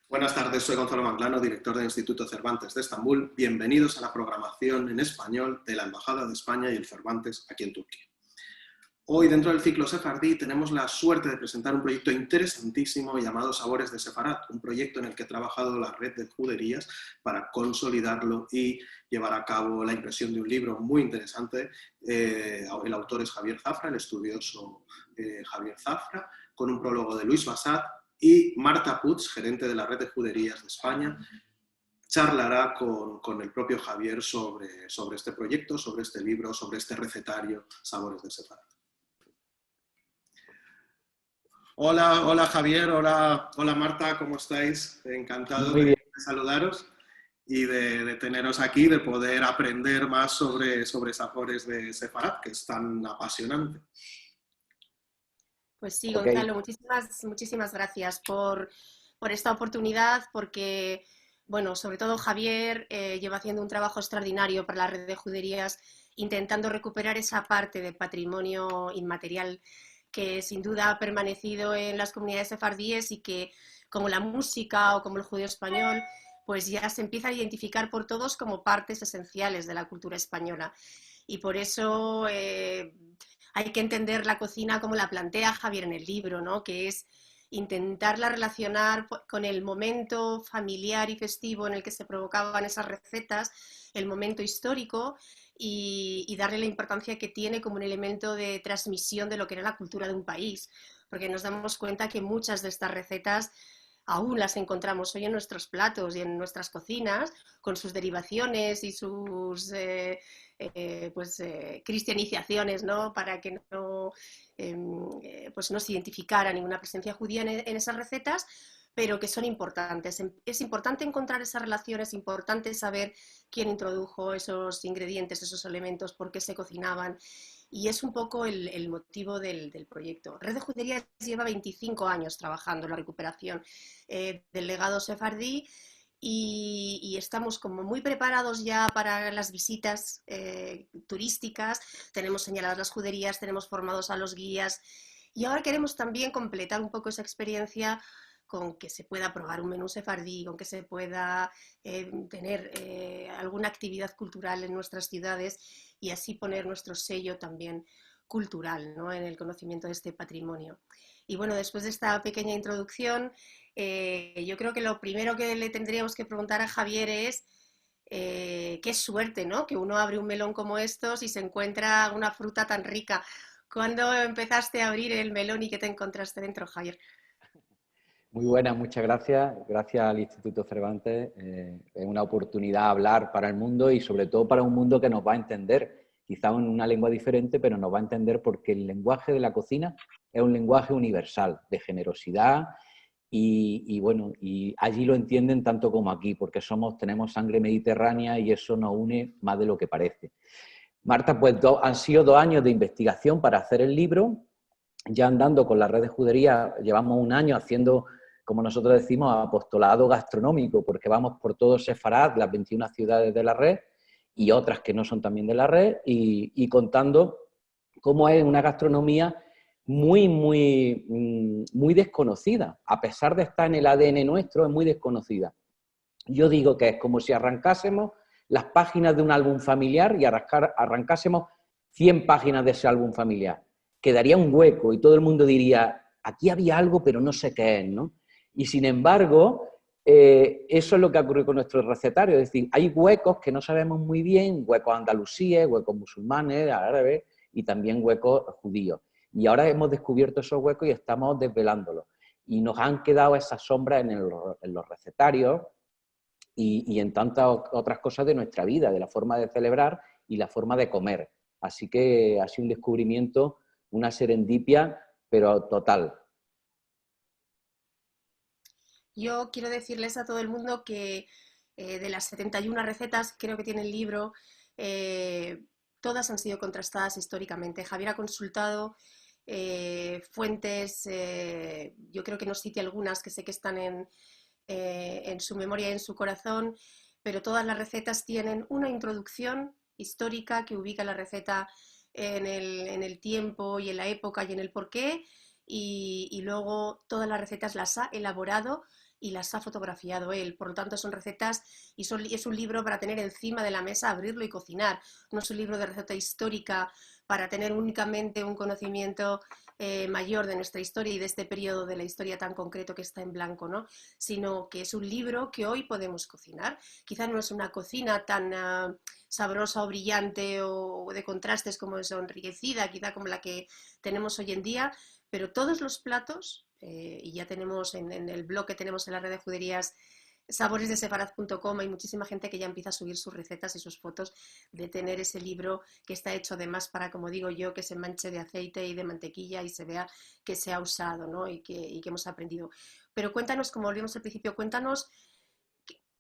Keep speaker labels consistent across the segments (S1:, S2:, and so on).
S1: Buenas tardes, soy Gonzalo Manglano, director del Instituto Cervantes de Estambul. Bienvenidos a la programación en español de la Embajada de España y el Cervantes aquí en Turquía. Hoy, dentro del ciclo Sefardí, tenemos la suerte de presentar un proyecto interesantísimo llamado Sabores de Sefarat, un proyecto en el que ha trabajado la red de juderías para consolidarlo y llevar a cabo la impresión de un libro muy interesante. El autor es Javier Zafra, el estudioso Javier Zafra, con un prólogo de Luis Bassat, y Marta Puig, gerente de la red de juderías de España, charlará con el propio Javier sobre este proyecto, sobre este libro, sobre este recetario Sabores de Sefarat. Hola Javier, hola Marta, ¿cómo estáis? Encantado
S2: Muy bien.
S1: de saludaros y de teneros aquí, de poder aprender más sobre Sabores de Sefarat, que es tan apasionante.
S3: Pues sí,
S2: Ok.
S3: Gonzalo, muchísimas gracias por esta oportunidad, porque, bueno, sobre todo Javier lleva haciendo un trabajo extraordinario para la red de juderías, intentando recuperar esa parte de patrimonio inmaterial que sin duda ha permanecido en las comunidades sefardíes y que, como la música o como el judío español, pues ya se empieza a identificar por todos como partes esenciales de la cultura española. Y por eso hay que entender la cocina como la plantea Javier en el libro, ¿no? Que es intentarla relacionar con el momento familiar y festivo en el que se provocaban esas recetas, el momento histórico y darle la importancia que tiene como un elemento de transmisión de lo que era la cultura de un país, porque nos damos cuenta que muchas de estas recetas aún las encontramos hoy en nuestros platos y en nuestras cocinas, con sus derivaciones y sus cristianizaciones, ¿no? Para que pues no se identificara ninguna presencia judía en esas recetas, pero que son importantes. Es importante encontrar esas relaciones, es importante saber quién introdujo esos ingredientes, esos elementos, por qué se cocinaban. Y es un poco el motivo del proyecto. Red de Juderías lleva 25 años trabajando en la recuperación del legado sefardí y estamos como muy preparados ya para las visitas turísticas. Tenemos señaladas las juderías, tenemos formados a los guías y ahora queremos también completar un poco esa experiencia con que se pueda probar un menú sefardí, con que se pueda tener alguna actividad cultural en nuestras ciudades y así poner nuestro sello también cultural, ¿no? En el conocimiento de este patrimonio. Y bueno, después de esta pequeña introducción, yo creo que lo primero que le tendríamos que preguntar a Javier es qué suerte, ¿no? Que uno abre un melón como estos y se encuentra una fruta tan rica. ¿Cuándo empezaste a abrir el melón y qué te encontraste dentro, Javier?
S2: Muy buena, muchas gracias. Gracias al Instituto Cervantes. Es una oportunidad hablar para el mundo y sobre todo para un mundo que nos va a entender, quizá en una lengua diferente, pero nos va a entender porque el lenguaje de la cocina es un lenguaje universal, de generosidad bueno, y allí lo entienden tanto como aquí, porque tenemos sangre mediterránea y eso nos une más de lo que parece. Marta, pues han sido 2 años de investigación para hacer el libro. Ya andando con la red de judería, llevamos un año haciendo, como nosotros decimos, apostolado gastronómico, porque vamos por todo Sefarad, las 21 ciudades de la red y otras que no son también de la red, y contando cómo es una gastronomía muy desconocida. A pesar de estar en el ADN nuestro, es muy desconocida. Yo digo que es como si arrancásemos las páginas de un álbum familiar y arrancásemos 100 páginas de ese álbum familiar. Quedaría un hueco y todo el mundo diría, aquí había algo, pero no sé qué es, ¿no? Y sin embargo, eso es lo que ocurre con nuestro recetario. Es decir, hay huecos que no sabemos muy bien, huecos andalusíes, huecos musulmanes, árabes y también huecos judíos. Y ahora hemos descubierto esos huecos y estamos desvelándolos. Y nos han quedado esas sombras en los recetarios, y en tantas otras cosas de nuestra vida, de la forma de celebrar y la forma de comer. Así que ha sido un descubrimiento, una serendipia, pero total.
S3: Yo quiero decirles a todo el mundo que de las 71 recetas, creo que tiene el libro, eh, todas han sido contrastadas históricamente. Javier ha consultado fuentes, yo creo que nos cite algunas que sé que están en su memoria y en su corazón, pero todas las recetas tienen una introducción histórica que ubica la receta en el tiempo y en la época y en el porqué, y luego todas las recetas las ha elaborado y las ha fotografiado él. Por lo tanto, son recetas y es un libro para tener encima de la mesa, abrirlo y cocinar. No es un libro de receta histórica para tener únicamente un conocimiento mayor de nuestra historia y de este periodo de la historia tan concreto que está en blanco, ¿no? Sino que es un libro que hoy podemos cocinar. Quizá no es una cocina tan sabrosa o brillante o de contrastes como es enriquecida, quizá como la que tenemos hoy en día, pero todos los platos, y ya tenemos en el blog que tenemos en la red de juderías saboresdesefarad.com, hay muchísima gente que ya empieza a subir sus recetas y sus fotos de tener ese libro que está hecho además para, como digo yo, que se manche de aceite y de mantequilla y se vea que se ha usado, ¿no? y que hemos aprendido. Pero cuéntanos, como volvimos al principio, cuéntanos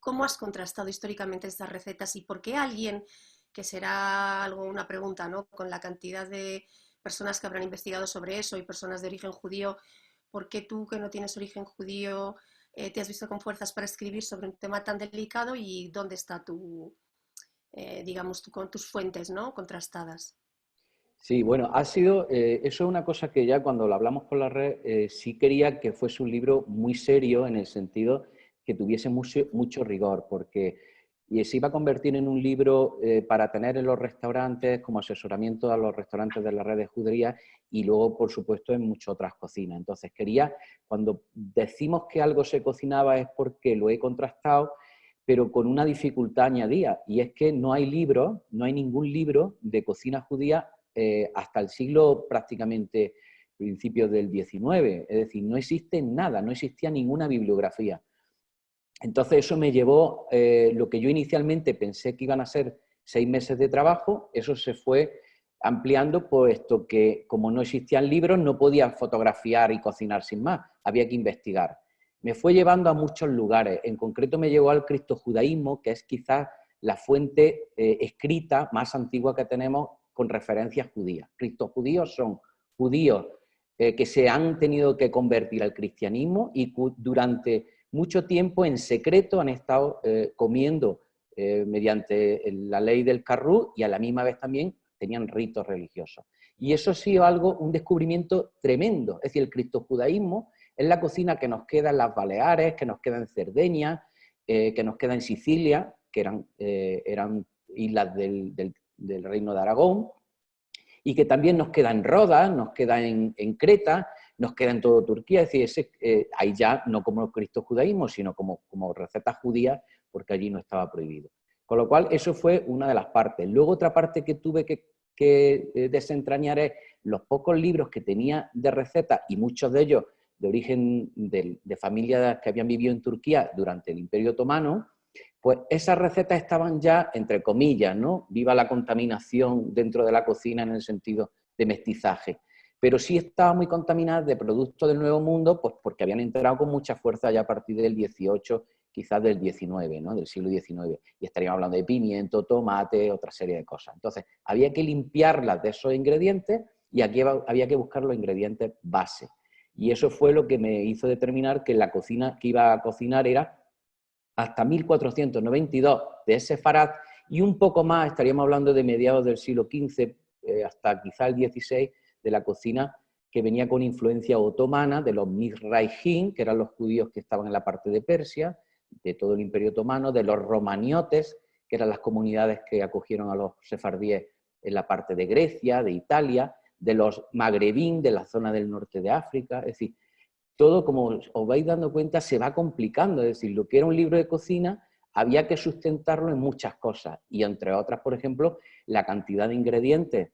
S3: cómo has contrastado históricamente estas recetas y por qué alguien, que será algo, una pregunta, ¿no? Con la cantidad de personas que habrán investigado sobre eso y personas de origen judío, ¿por qué tú, que no tienes origen judío, te has visto con fuerzas para escribir sobre un tema tan delicado y dónde está digamos, con tus fuentes, ¿no? Contrastadas?
S2: Sí, bueno, ha sido, eso es una cosa que ya cuando lo hablamos por la red, sí quería que fuese un libro muy serio en el sentido que tuviese mucho rigor, porque se iba a convertir en un libro para tener en los restaurantes, como asesoramiento a los restaurantes de la red de judería y luego, por supuesto, en muchas otras cocinas. Entonces quería, cuando decimos que algo se cocinaba es porque lo he contrastado, pero con una dificultad añadida, y es que no hay libros, no hay ningún libro de cocina judía hasta el siglo prácticamente principios del XIX, es decir, no existe nada, no existía ninguna bibliografía. Entonces eso me llevó, lo que yo inicialmente pensé que iban a ser 6 meses de trabajo, eso se fue ampliando, puesto que como no existían libros no podía fotografiar y cocinar sin más, había que investigar. Me fue llevando a muchos lugares, en concreto me llevó al cristojudaísmo, que es quizás la fuente escrita más antigua que tenemos con referencias judías. Cristojudíos son judíos que se han tenido que convertir al cristianismo y durante mucho tiempo en secreto han estado comiendo mediante la ley del Karrú y a la misma vez también tenían ritos religiosos. Y eso ha sido un descubrimiento tremendo. Es decir, el cristojudaísmo es la cocina que nos queda en las Baleares, que nos queda en Cerdeña, que nos queda en Sicilia, que eran islas del Reino de Aragón, y que también nos queda en Rodas, nos queda en Creta, nos queda en toda Turquía. Es decir, ahí ya no como cristojudaísmo, sino como recetas judías, porque allí no estaba prohibido. Con lo cual, eso fue una de las partes. Luego otra parte que tuve que desentrañar es los pocos libros que tenía de recetas, y muchos de ellos de origen de familias que habían vivido en Turquía durante el Imperio Otomano, pues esas recetas estaban ya, entre comillas, ¿no? Viva la contaminación dentro de la cocina en el sentido de mestizaje. Pero sí estaban muy contaminadas de productos del Nuevo Mundo, pues porque habían entrado con mucha fuerza ya a partir del 18, quizás del 19, ¿no? Del siglo XIX. Y estaríamos hablando de pimiento, tomate, otra serie de cosas. Entonces, había que limpiarlas de esos ingredientes y aquí había que buscar los ingredientes base. Y eso fue lo que me hizo determinar que la cocina que iba a cocinar era hasta 1492 de Sefarad y un poco más, estaríamos hablando de mediados del siglo XV hasta quizá el XVI, de la cocina que venía con influencia otomana, de los Mizraijim, que eran los judíos que estaban en la parte de Persia, de todo el Imperio Otomano, de los romaniotes, que eran las comunidades que acogieron a los sefardíes en la parte de Grecia, de Italia, de los magrebín, de la zona del norte de África. Es decir, todo, como os vais dando cuenta, se va complicando. Es decir, lo que era un libro de cocina había que sustentarlo en muchas cosas, y entre otras, por ejemplo, la cantidad de ingredientes.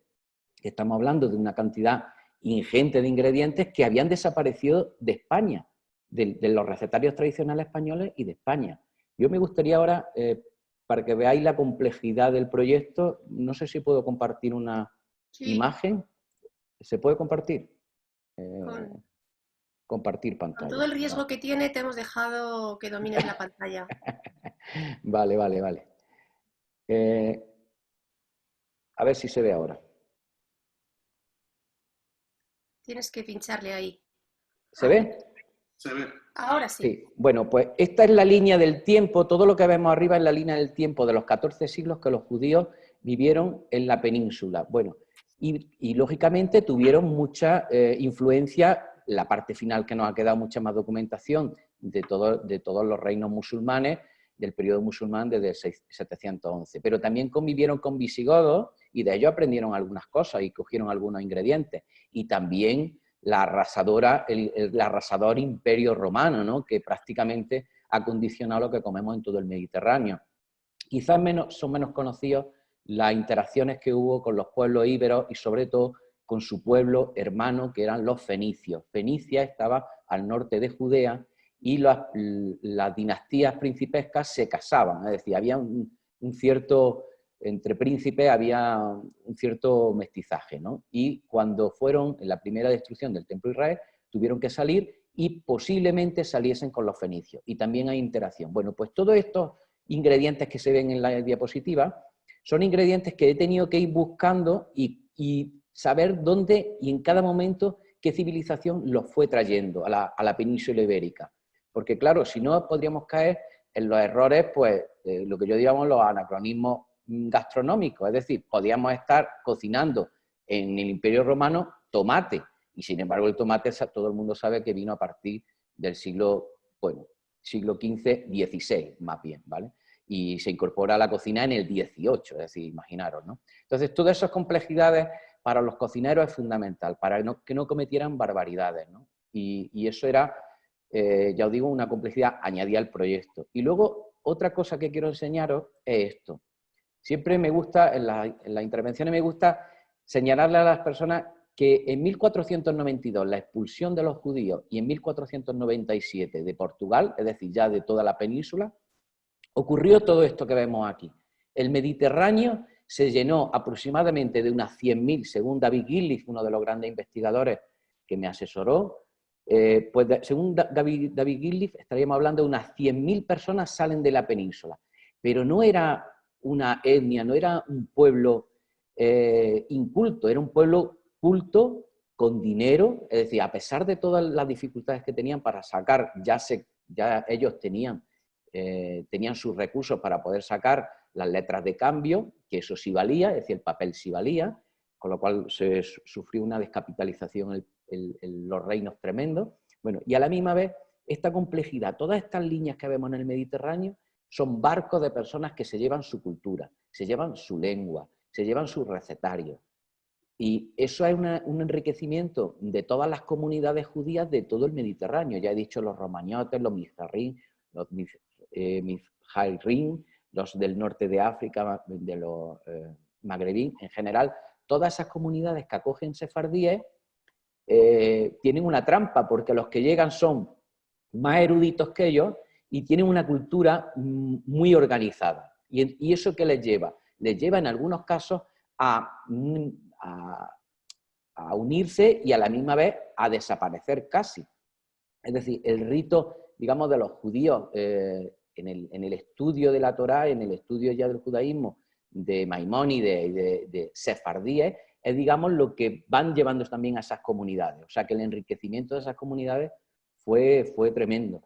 S2: Estamos hablando de una cantidad ingente de ingredientes que habían desaparecido de España, de los recetarios tradicionales españoles y de España. Yo me gustaría ahora, para que veáis la complejidad del proyecto, no sé si puedo compartir una imagen. ¿Se puede compartir? Compartir pantalla.
S3: Con todo el riesgo que tiene, te hemos dejado que domines la pantalla.
S2: Vale. A ver si se ve ahora.
S3: Tienes que pincharle ahí.
S2: ¿Se ve?
S1: Se ve.
S3: Ahora sí.
S2: Sí. Bueno, pues esta es la línea del tiempo, todo lo que vemos arriba es la línea del tiempo de los 14 siglos que los judíos vivieron en la península. Bueno, y lógicamente tuvieron mucha influencia, la parte final que nos ha quedado mucha más documentación de todos los reinos musulmanes del periodo musulmán desde el 711. Pero también convivieron con visigodos y de ellos aprendieron algunas cosas y cogieron algunos ingredientes. Y también el arrasador imperio romano, ¿no? Que prácticamente ha condicionado lo que comemos en todo el Mediterráneo. Quizás son menos conocidos las interacciones que hubo con los pueblos íberos y sobre todo con su pueblo hermano, que eran los fenicios. Fenicia estaba al norte de Judea y las dinastías principescas se casaban, es decir, había un cierto, entre príncipes había un cierto mestizaje, ¿no? Y cuando fueron en la primera destrucción del Templo de Israel, tuvieron que salir y posiblemente saliesen con los fenicios. Y también hay interacción. Bueno, pues todos estos ingredientes que se ven en la diapositiva son ingredientes que he tenido que ir buscando y saber dónde y en cada momento qué civilización los fue trayendo a la península ibérica. Porque claro, si no podríamos caer en los errores, pues lo que yo digamos los anacronismos gastronómicos, es decir, podíamos estar cocinando en el Imperio Romano tomate, y sin embargo el tomate todo el mundo sabe que vino a partir del siglo XV, XVI más bien, ¿vale? Y se incorpora a la cocina en el XVIII, es decir, imaginaros, ¿no? Entonces, todas esas complejidades para los cocineros es fundamental, para que no cometieran barbaridades, ¿no? Y eso era, ya os digo, una complejidad añadida al proyecto. Y luego, otra cosa que quiero enseñaros es esto. Siempre me gusta, en las intervenciones me gusta señalarle a las personas que en 1492 la expulsión de los judíos y en 1497 de Portugal, es decir, ya de toda la península, ocurrió todo esto que vemos aquí. El Mediterráneo se llenó aproximadamente de unas 100.000, según David Gillies, uno de los grandes investigadores que me asesoró, pues según David Gillies estaríamos hablando de unas 100.000 personas salen de la península. Pero no era una etnia, no era un pueblo inculto, era un pueblo culto, con dinero, es decir, a pesar de todas las dificultades que tenían para sacar, ya ellos tenían sus recursos para poder sacar las letras de cambio, que eso sí valía, es decir, el papel sí valía, con lo cual se sufrió una descapitalización en los reinos tremendos. Bueno, y a la misma vez, esta complejidad, todas estas líneas que vemos en el Mediterráneo, son barcos de personas que se llevan su cultura, se llevan su lengua, se llevan sus recetarios. Y eso es un enriquecimiento de todas las comunidades judías de todo el Mediterráneo. Ya he dicho los romañotes, los mizraín, los mizraín, los del norte de África, de los magrebín, en general, todas esas comunidades que acogen sefardíes tienen una trampa, porque los que llegan son más eruditos que ellos y tienen una cultura muy organizada. ¿Y eso qué les lleva? Les lleva en algunos casos a unirse y a la misma vez a desaparecer casi. Es decir, el rito, digamos, de los judíos en el estudio de la Torá, en el estudio ya del judaísmo, de Maimónides y de sefardíes, es, digamos, lo que van llevando también a esas comunidades. O sea, que el enriquecimiento de esas comunidades fue tremendo.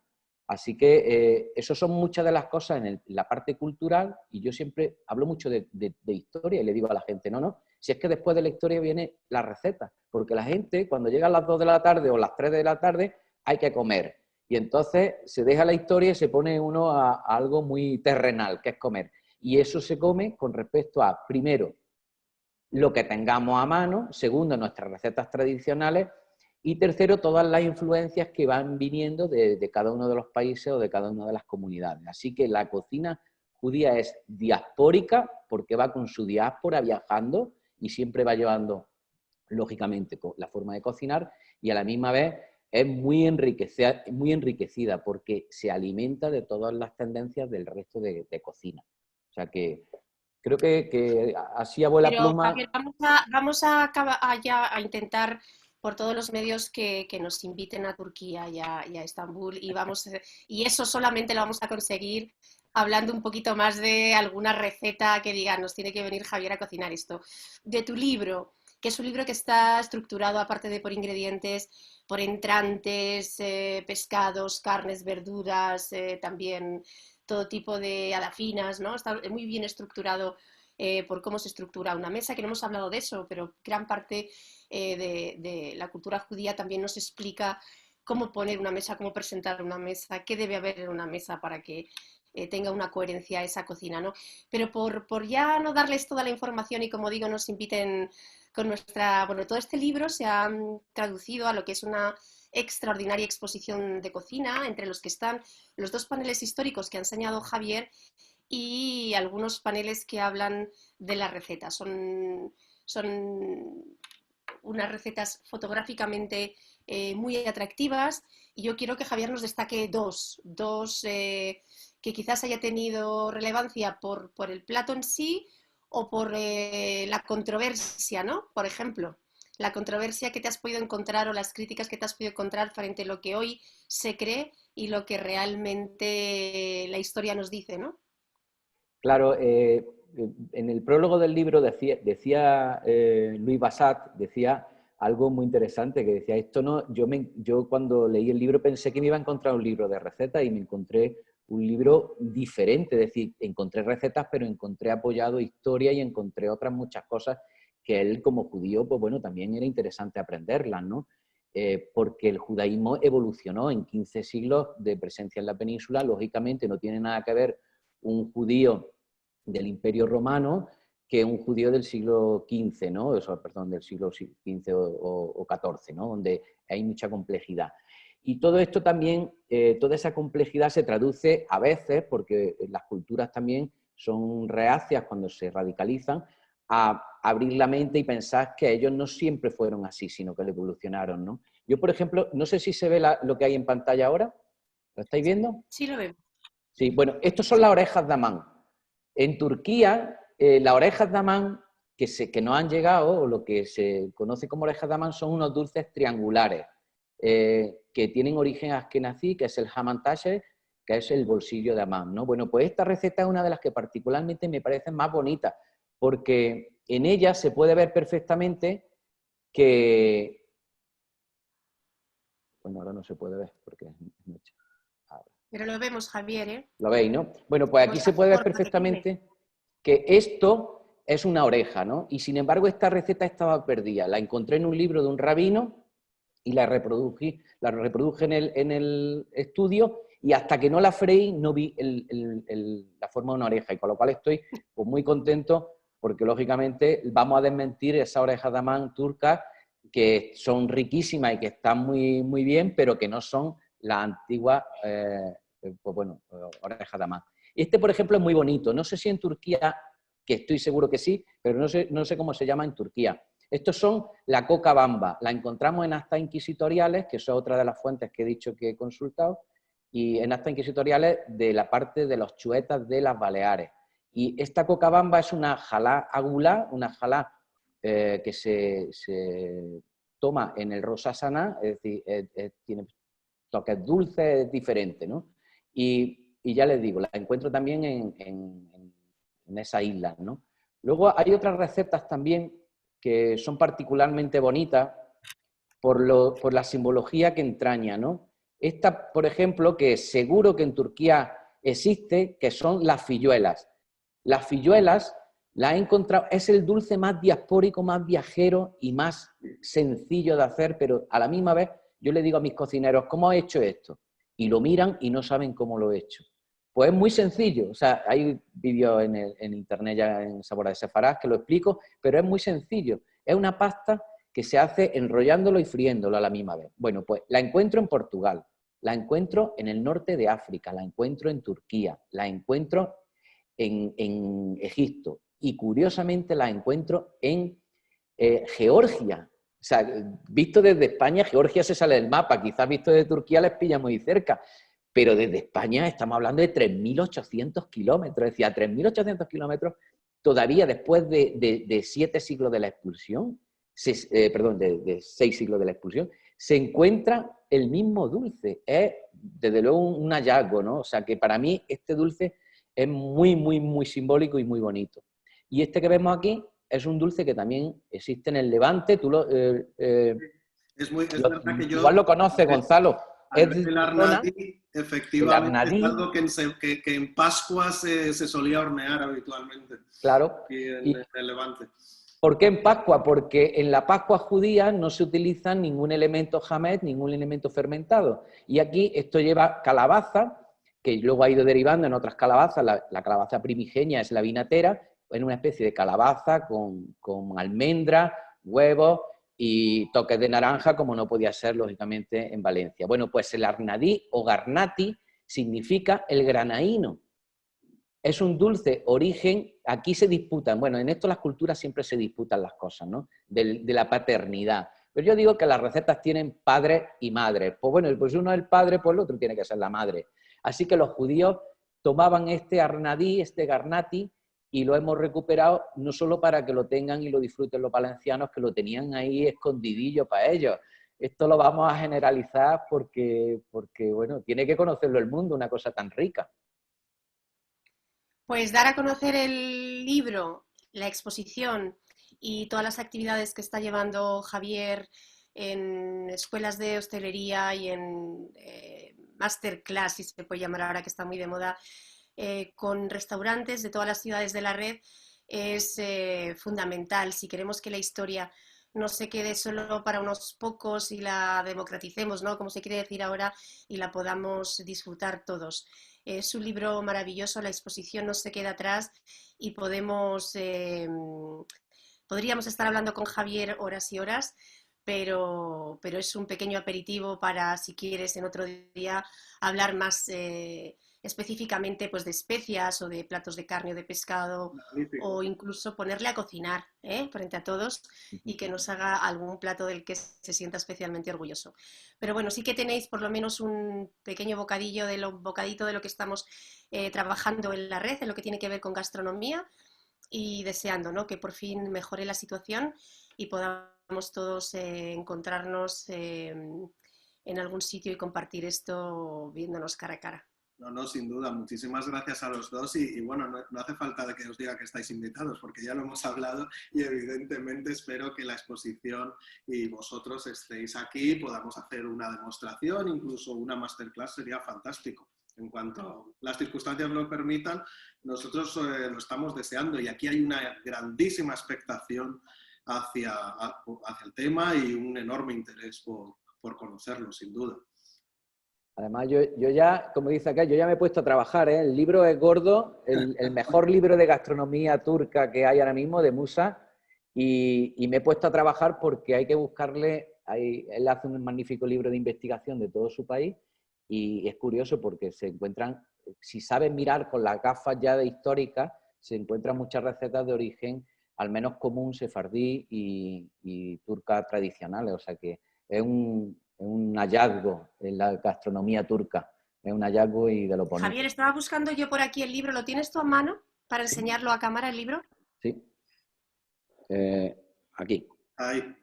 S2: Así que eso son muchas de las cosas en la parte cultural, y yo siempre hablo mucho de historia y le digo a la gente, no, si es que después de la historia viene la receta, porque la gente cuando llega a las 2 de la tarde o las 3 de la tarde hay que comer, y entonces se deja la historia y se pone uno a algo muy terrenal, que es comer, y eso se come con respecto a, primero, lo que tengamos a mano, segundo, nuestras recetas tradicionales, y tercero, todas las influencias que van viniendo de cada uno de los países o de cada una de las comunidades. Así que la cocina judía es diaspórica porque va con su diáspora viajando y siempre va llevando, lógicamente, la forma de cocinar, y a la misma vez es muy enriquecida porque se alimenta de todas las tendencias del resto de cocina. O sea que creo que así a vuela
S3: Pero,
S2: pluma.
S3: Javier, vamos ya a intentar por todos los medios que nos inviten a Turquía y a Estambul, y eso solamente lo vamos a conseguir hablando un poquito más de alguna receta que digan, nos tiene que venir Javier a cocinar esto. De tu libro, que es un libro que está estructurado, aparte de por ingredientes, por entrantes, pescados, carnes, verduras, también todo tipo de adafinas, ¿no? Está muy bien estructurado por cómo se estructura una mesa, que no hemos hablado de eso, pero gran parte de la cultura judía también nos explica cómo poner una mesa, cómo presentar una mesa, qué debe haber en una mesa para que tenga una coherencia esa cocina, ¿no? Pero por ya no darles toda la información y, como digo, nos inviten con nuestra... Bueno, todo este libro se ha traducido a lo que es una extraordinaria exposición de cocina, entre los que están los 2 paneles históricos que ha enseñado Javier y algunos paneles que hablan de las recetas. Son unas recetas fotográficamente muy atractivas, y yo quiero que Javier nos destaque dos que quizás haya tenido relevancia por el plato en sí o por la controversia, ¿no? Por ejemplo, la controversia que te has podido encontrar o las críticas que te has podido encontrar frente a lo que hoy se cree y lo que realmente la historia nos dice, ¿no?
S2: Claro, en el prólogo del libro decía Louis Bassat, decía algo muy interesante, que decía, esto no, yo cuando leí el libro pensé que me iba a encontrar un libro de recetas y me encontré un libro diferente, es decir, encontré recetas, pero encontré apoyado historia y encontré otras muchas cosas que él como judío, pues bueno, también era interesante aprenderlas, ¿no? Porque el judaísmo evolucionó en 15 siglos de presencia en la península, lógicamente no tiene nada que ver un judío del Imperio Romano que un judío del siglo XV, ¿no? Perdón, del siglo XV o XIV, ¿no? Donde hay mucha complejidad. Y todo esto también, toda esa complejidad se traduce a veces, porque las culturas también son reacias cuando se radicalizan, a abrir la mente y pensar que ellos no siempre fueron así, sino que lo evolucionaron, ¿no? Yo, por ejemplo, no sé si se ve lo que hay en pantalla ahora. ¿Lo estáis viendo?
S3: Sí, lo veo.
S2: Sí, bueno, estos son las orejas de Amán. En Turquía, las orejas de Amán que nos han llegado, o lo que se conoce como orejas de Amán, son unos dulces triangulares que tienen origen askenazí, que es el hamantash, que es el bolsillo de Amán, ¿no? Bueno, pues esta receta es una de las que particularmente me parecen más bonitas, porque en ella se puede ver perfectamente que... Bueno, ahora no se puede ver porque es noche.
S3: Pero lo vemos, Javier, ¿eh?
S2: ¿Lo veis, no? Bueno, pues aquí se puede ver perfectamente que esto es una oreja, ¿no? Y sin embargo esta receta estaba perdida. La encontré en un libro de un rabino y la reproduje en el estudio, y hasta que no la freí no vi la forma de una oreja, y con lo cual estoy pues, muy contento, porque lógicamente vamos a desmentir esas orejas de Amán turcas que son riquísimas y que están muy, muy bien, pero que no son las antiguas pues bueno, orejas de Amán. Este, por ejemplo, es muy bonito. No sé si en Turquía, que estoy seguro que sí, pero no sé cómo se llama en Turquía. Estos son la coca bamba. La encontramos en actas inquisitoriales, que eso es otra de las fuentes que he dicho que he consultado, y en actas inquisitoriales de la parte de los chuetas de las Baleares. Y esta coca bamba es una jalá agulá, una jalá que se toma en el Rosasaná, es decir, tiene toques dulces, es diferente, ¿no? Y ya les digo, la encuentro también en esas islas, ¿no? Luego hay otras recetas también que son particularmente bonitas por la simbología que entraña, ¿no? Esta, por ejemplo, que seguro que en Turquía existe, que son las filluelas. Las filluelas las he encontrado, es el dulce más diaspórico, más viajero y más sencillo de hacer, pero a la misma vez yo le digo a mis cocineros, ¿cómo he hecho esto? Y lo miran y no saben cómo lo he hecho. Pues es muy sencillo, o sea, hay vídeos en internet ya en Sabor de Sefarad que lo explico, pero es muy sencillo. Es una pasta que se hace enrollándolo y friéndolo a la misma vez. Bueno, pues la encuentro en Portugal, la encuentro en el norte de África, la encuentro en Turquía, la encuentro en Egipto y curiosamente la encuentro en Georgia. O sea, visto desde España, Georgia se sale del mapa, quizás visto desde Turquía les pilla muy cerca, pero desde España estamos hablando de 3.800 kilómetros, es decir, a 3.800 kilómetros, todavía después de 7 siglos de la expulsión, de 6 siglos de la expulsión, se encuentra el mismo dulce. Es, desde luego, un hallazgo, ¿no? O sea, que para mí este dulce es muy, muy, muy simbólico y muy bonito. Y este que vemos aquí es un dulce que también existe en el Levante. Tú
S1: es verdad que yo...
S2: Igual lo conoces, Gonzalo.
S1: El arnadí, efectivamente,
S2: el arnadí,
S1: es algo que en Pascua se solía hornear habitualmente.
S2: Claro.
S1: Aquí en el Levante.
S2: ¿Por qué en Pascua? Porque en la Pascua judía no se utiliza ningún elemento hametz, ningún elemento fermentado. Y aquí esto lleva calabaza, que luego ha ido derivando en otras calabazas. La calabaza primigenia es la vinatera, en una especie de calabaza con almendra, huevos y toques de naranja, como no podía ser, lógicamente, en Valencia. Bueno, pues el arnadí o garnati significa el granaíno. Es un dulce origen, aquí se disputan, bueno, en esto las culturas siempre se disputan las cosas, ¿no? De la paternidad. Pero yo digo que las recetas tienen padre y madre. Pues bueno, pues uno es el padre, pues el otro tiene que ser la madre. Así que los judíos tomaban este arnadí, este garnati, y lo hemos recuperado no solo para que lo tengan y lo disfruten los valencianos, que lo tenían ahí escondidillo para ellos. Esto lo vamos a generalizar porque bueno, tiene que conocerlo el mundo, una cosa tan rica.
S3: Pues dar a conocer el libro, la exposición y todas las actividades que está llevando Javier en escuelas de hostelería y en masterclass, si se puede llamar ahora que está muy de moda, con restaurantes de todas las ciudades de la red, es fundamental si queremos que la historia no se quede solo para unos pocos y la democraticemos, ¿no? Como se quiere decir ahora, y la podamos disfrutar todos. Es un libro maravilloso, la exposición no se queda atrás y podríamos estar hablando con Javier horas y horas, pero es un pequeño aperitivo para, si quieres, en otro día hablar más específicamente pues, de especias o de platos de carne o de pescado, o incluso ponerle a cocinar frente a todos y que nos haga algún plato del que se sienta especialmente orgulloso. Pero bueno, sí que tenéis por lo menos un pequeño bocadito de lo que estamos trabajando en la red, en lo que tiene que ver con gastronomía, y deseando, ¿no?, que por fin mejore la situación y podamos todos encontrarnos en algún sitio y compartir esto viéndonos cara a cara.
S1: No, sin duda. Muchísimas gracias a los dos y bueno, no hace falta que os diga que estáis invitados porque ya lo hemos hablado y evidentemente espero que la exposición y vosotros estéis aquí, podamos hacer una demostración, incluso una masterclass sería fantástico. En cuanto las circunstancias lo permitan, nosotros lo estamos deseando y aquí hay una grandísima expectación hacia el tema y un enorme interés por conocerlo, sin duda.
S2: Además, yo ya, como dice acá, yo ya me he puesto a trabajar, ¿eh? El libro es gordo, el mejor libro de gastronomía turca que hay ahora mismo, de Musa, y me he puesto a trabajar porque hay que buscarle, él hace un magnífico libro de investigación de todo su país, y es curioso porque se encuentran, si sabes mirar con las gafas ya de históricas, se encuentran muchas recetas de origen, al menos común, sefardí y turca tradicionales, o sea que es un hallazgo en la gastronomía turca, es un hallazgo y de lo bonito.
S3: Javier, estaba buscando yo por aquí el libro, ¿lo tienes tú a mano para enseñarlo a cámara el libro?
S2: Sí, aquí.
S1: Ahí.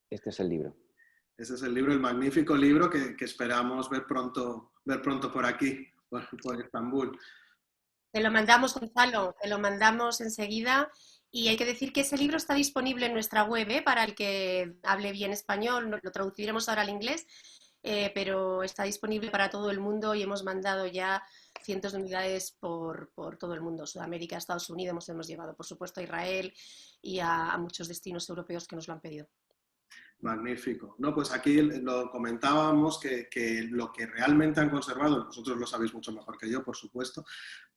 S2: Este es el libro.
S1: Ese es el libro, el magnífico libro que esperamos ver pronto por aquí, por Estambul.
S3: Te lo mandamos, Gonzalo, te lo mandamos enseguida. Y hay que decir que ese libro está disponible en nuestra web, para el que hable bien español, lo traduciremos ahora al inglés, pero está disponible para todo el mundo y hemos mandado ya cientos de unidades por todo el mundo, Sudamérica, Estados Unidos, hemos llevado por supuesto a Israel y a muchos destinos europeos que nos lo han pedido.
S1: Magnífico. No, pues aquí lo comentábamos que lo que realmente han conservado, vosotros lo sabéis mucho mejor que yo, por supuesto,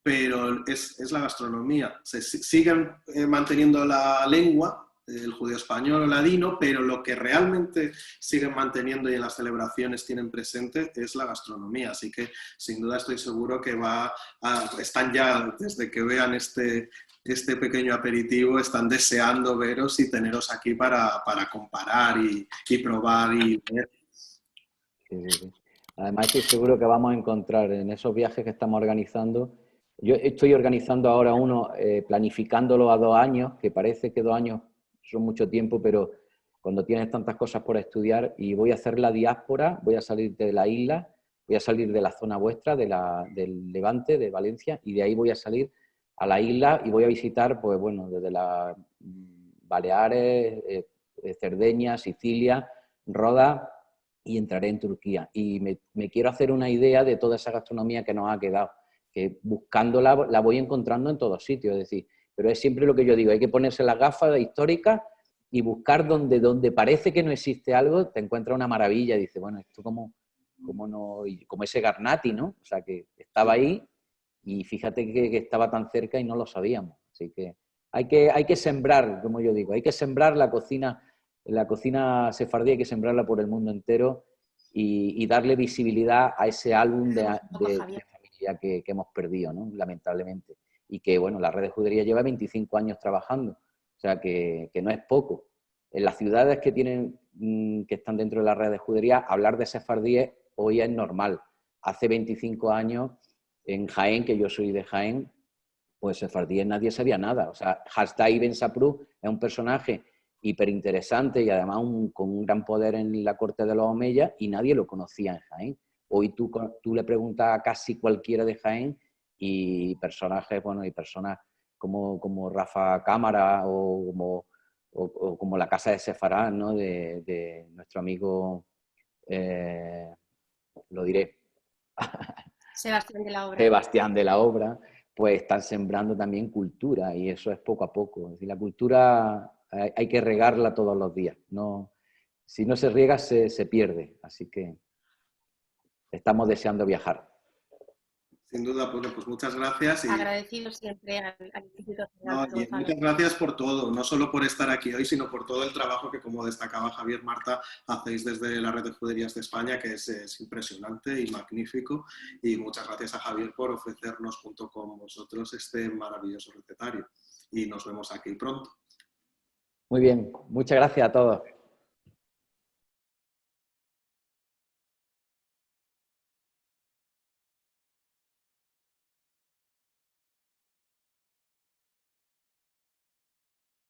S1: pero es la gastronomía. Se siguen manteniendo la lengua, el judío-español o ladino, pero lo que realmente siguen manteniendo y en las celebraciones tienen presente es la gastronomía. Así que sin duda estoy seguro que están ya, desde que vean este pequeño aperitivo, están deseando veros y teneros aquí para comparar y probar y ver.
S2: Sí. Además estoy seguro que vamos a encontrar en esos viajes que estamos organizando. Yo estoy organizando ahora uno, planificándolo a 2 años, que parece que 2 años son mucho tiempo, pero cuando tienes tantas cosas por estudiar, y voy a hacer la diáspora, voy a salir de la isla, voy a salir de la zona vuestra, del Levante, de Valencia, y de ahí voy a salir a la isla y voy a visitar, pues bueno, desde las Baleares, Cerdeña, Sicilia, Roda, y entraré en Turquía. Y me quiero hacer una idea de toda esa gastronomía que nos ha quedado, que buscándola la voy encontrando en todos sitios, es decir, pero es siempre lo que yo digo, hay que ponerse las gafas históricas y buscar donde parece que no existe algo, te encuentras una maravilla y dices, bueno, esto como no, y como ese Garnati, ¿no? O sea, que estaba ahí y fíjate que estaba tan cerca y no lo sabíamos. Así que hay que sembrar, como yo digo, hay que sembrar la cocina sefardí, hay que sembrarla por el mundo entero y darle visibilidad a ese álbum de familia que hemos perdido, ¿no? Lamentablemente. Y que, bueno, la red de judería lleva 25 años trabajando, o sea, que no es poco. En las ciudades que están dentro de la red de judería, hablar de sefardíes hoy es normal. Hace 25 años, en Jaén, que yo soy de Jaén, pues sefardíes nadie sabía nada. O sea, Hasdai Ibn Saprou es un personaje hiperinteresante y además con un gran poder en la corte de los Omeyas y nadie lo conocía en Jaén. Hoy tú le preguntas a casi cualquiera de Jaén y personajes, bueno, y personas como Rafa Cámara o como la Casa de Sefarad, ¿no? de nuestro amigo, lo diré,
S3: Sebastián de la Obra.
S2: Sebastián de la Obra, pues están sembrando también cultura y eso es poco a poco. Es decir, la cultura hay que regarla todos los días. No, si no se riega se pierde, así que estamos deseando viajar.
S1: Sin duda, pues muchas gracias.
S3: Agradecido siempre al Instituto Cervantes.
S1: Y muchas gracias por todo, no solo por estar aquí hoy, sino por todo el trabajo que, como destacaba Javier, Marta, hacéis desde la Red de Juderías de España, que es impresionante y magnífico. Y muchas gracias a Javier por ofrecernos junto con vosotros este maravilloso recetario. Y nos vemos aquí pronto.
S2: Muy bien, muchas gracias a todos.